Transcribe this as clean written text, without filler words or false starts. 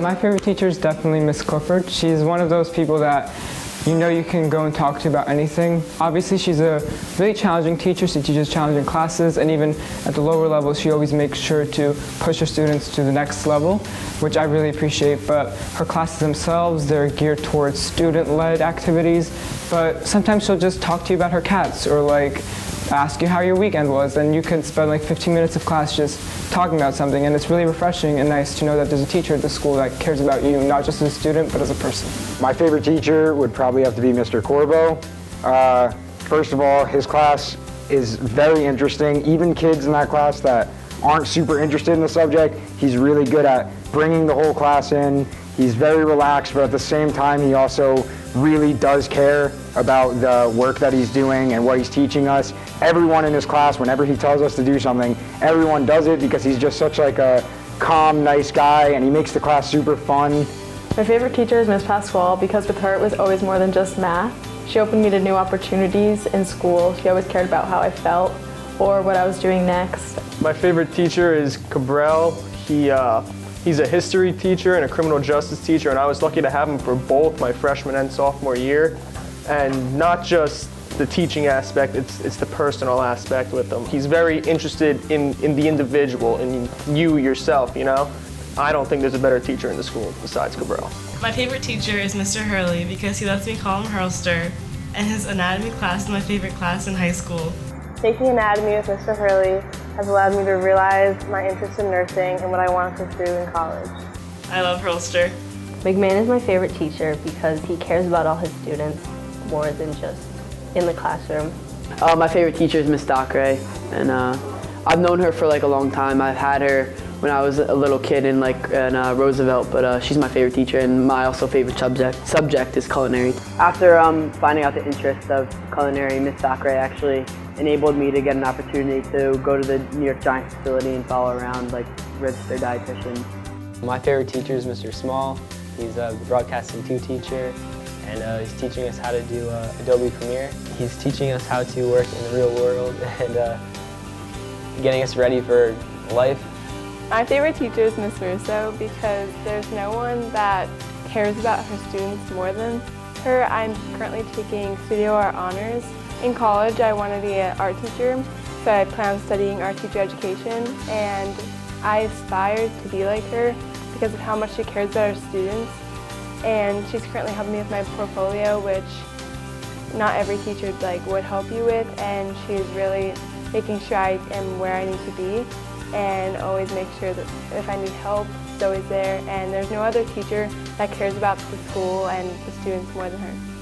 My favorite teacher is definitely Miss Clifford. She's one of those people that you know you can go and talk to about anything. Obviously, she's a really challenging teacher. She teaches challenging classes, and even at the lower levels, she always makes sure to push her students to the next level, which I really appreciate. But her classes themselves, they're geared towards student-led activities, but sometimes she'll just talk to you about her cats or like ask you how your weekend was, and you can spend like 15 minutes of class just talking about something, and it's really refreshing and nice to know that there's a teacher at the school that cares about you, not just as a student, but as a person. My favorite teacher would probably have to be Mr. Corbo. First of all, his class is very interesting. Even kids in that class that aren't super interested in the subject, he's really good at bringing the whole class in. He's very relaxed, but at the same time, he also really does care about the work that he's doing and what he's teaching us. Everyone in his class, whenever he tells us to do something, everyone does it because he's just such like a calm, nice guy, and he makes the class super fun. My favorite teacher is Miss Pasquale because with her it was always more than just math. She opened me to new opportunities in school. She always cared about how I felt or what I was doing next. My favorite teacher is Cabral. He's a history teacher and a criminal justice teacher, and I was lucky to have him for both my freshman and sophomore year. And not just the teaching aspect, it's the personal aspect with him. He's very interested in the individual, in you yourself, you know? I don't think there's a better teacher in the school besides Cabral. My favorite teacher is Mr. Hurley because he lets me call him Hurlster, and his anatomy class is my favorite class in high school. Taking anatomy with Mr. Hurley has allowed me to realize my interest in nursing and what I want to pursue in college. I love Hurlster. McMahon is my favorite teacher because he cares about all his students more than just in the classroom. My favorite teacher is Miss Dockeray, and I've known her for like a long time. I've had her when I was a little kid in Roosevelt, but she's my favorite teacher, and my also favorite subject is culinary. After finding out the interest of culinary, Miss Dockeray actually enabled me to get an opportunity to go to the New York Giants facility and follow around like registered dietitian. My favorite teacher is Mr. Small. He's a Broadcasting 2 teacher, and he's teaching us how to do Adobe Premiere. He's teaching us how to work in the real world and getting us ready for life. My favorite teacher is Miss Russo because there's no one that cares about her students more than her. I'm currently taking studio art honors. In college, I want to be an art teacher, so I plan on studying art teacher education, and I aspire to be like her because of how much she cares about her students. And she's currently helping me with my portfolio, which not every teacher would help you with, and she's really making sure I am where I need to be and always make sure that if I need help, she's always there. And there's no other teacher that cares about the school and the students more than her.